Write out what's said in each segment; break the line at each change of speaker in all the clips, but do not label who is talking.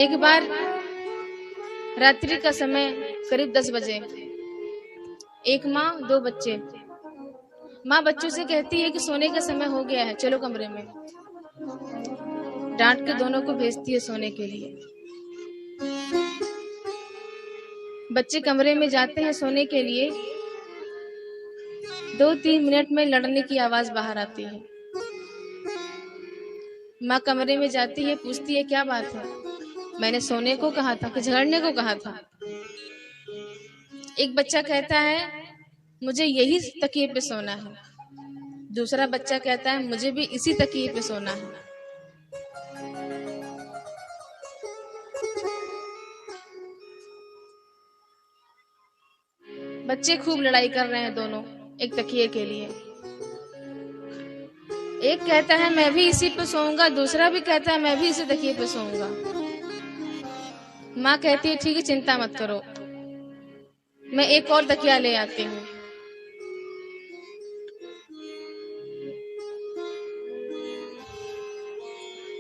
एक बार रात्रि का समय करीब 10 बजे, एक माँ दो बच्चे। माँ बच्चों से कहती है कि सोने का समय हो गया है, चलो कमरे में। डांट के दोनों को भेजती है सोने के लिए। बच्चे कमरे में जाते हैं सोने के लिए। 2-3 मिनट में लड़ने की आवाज बाहर आती है। माँ कमरे में जाती है, पूछती है क्या बात है। मैंने सोने को कहा था कि झगड़ने को कहा था। एक बच्चा कहता है मुझे यही तकिए पे सोना है। दूसरा बच्चा कहता है मुझे भी इसी तकिए पे सोना है। बच्चे खूब लड़ाई कर रहे हैं दोनों एक तकिए के लिए। एक कहता है मैं भी इसी पे सोऊंगा, दूसरा भी कहता है मैं भी इसी तकिए पे सोऊंगा। माँ कहती है ठीक है, चिंता मत करो, मैं एक और तकिया ले आती हूँ।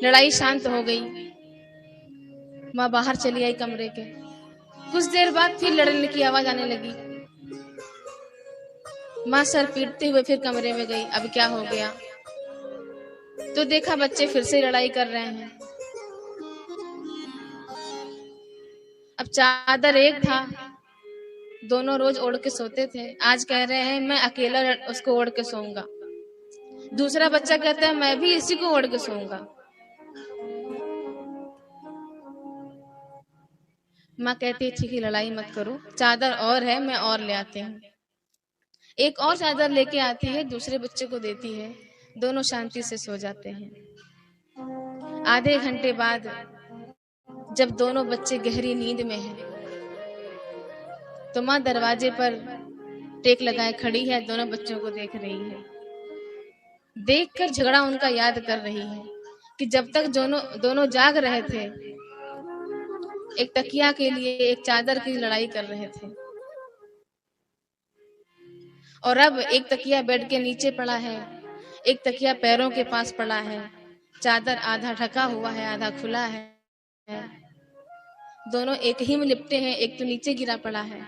लड़ाई शांत हो गई। माँ बाहर चली आई कमरे के। कुछ देर बाद फिर लड़ने की आवाज आने लगी। माँ सर पीटते हुए फिर कमरे में गई। अब क्या हो गया तो देखा बच्चे फिर से लड़ाई कर रहे हैं। अब चादर एक था, दोनों रोज ओढ़ के सोते थे। आज कह रहे हैं मैं अकेला उसको ओढ़ के सोऊंगा। दूसरा बच्चा कहता है मैं भी इसी को ओढ़ के सोऊंगा। माँ कहती है ठीक है, लड़ाई मत करो, चादर और है, मैं और ले आती हूँ। एक और चादर लेके आती है, दूसरे बच्चे को देती है। दोनों शांति से सो जाते हैं। आधे घंटे बाद जब दोनों बच्चे गहरी नींद में हैं, तो माँ दरवाजे पर टेक लगाए खड़ी है, दोनों बच्चों को देख रही है। देखकर झगड़ा उनका याद कर रही है कि जब तक दोनों जाग रहे थे, एक तकिया के लिए, एक चादर की लड़ाई कर रहे थे। और अब एक तकिया बेड के नीचे पड़ा है, एक तकिया पैरों के पास पड़ा है। चादर आधा ढका हुआ है, आधा खुला है। दोनों एक ही में लिपटे हैं, एक तो नीचे गिरा पड़ा है।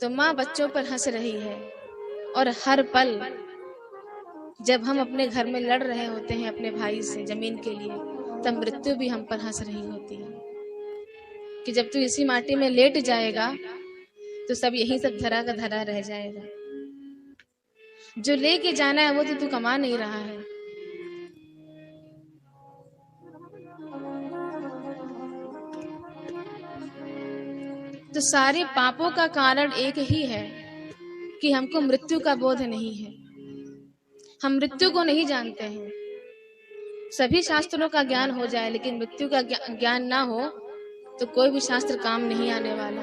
तो माँ बच्चों पर हंस रही है। और हर पल जब हम अपने घर में लड़ रहे होते हैं अपने भाई से जमीन के लिए, तब मृत्यु भी हम पर हंस रही होती है कि जब तू इसी माटी में लेट जाएगा तो सब यही सब धरा का धरा रह जाएगा। जो लेके जाना है वो तो तू कमा नहीं रहा है। तो सारे पापों का कारण एक ही है कि हमको मृत्यु का बोध नहीं है। हम मृत्यु को नहीं जानते हैं। सभी शास्त्रों का ज्ञान हो जाए लेकिन मृत्यु का ज्ञान ना हो तो कोई भी शास्त्र काम नहीं आने वाला।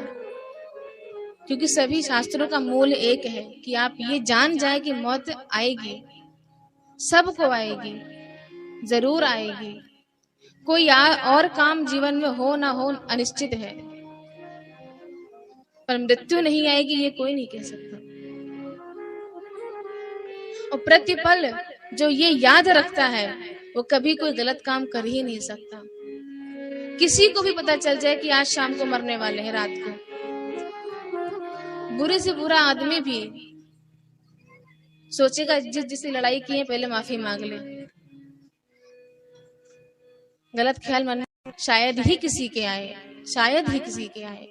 क्योंकि सभी शास्त्रों का मूल एक है कि आप ये जान जाए कि मौत आएगी, सबको आएगी, जरूर आएगी। कोई और काम जीवन में हो ना हो अनिश्चित है, पर मृत्यु नहीं आएगी ये कोई नहीं कह सकता। और प्रतिपल जो ये याद रखता है वो कभी कोई गलत काम कर ही नहीं सकता। किसी को भी पता चल जाए कि आज शाम को मरने वाले हैं, रात को, बुरे से बुरा आदमी भी सोचेगा जिससे लड़ाई की है पहले माफी मांग ले। गलत ख्याल मन में शायद ही किसी के आए, शायद ही किसी के आए।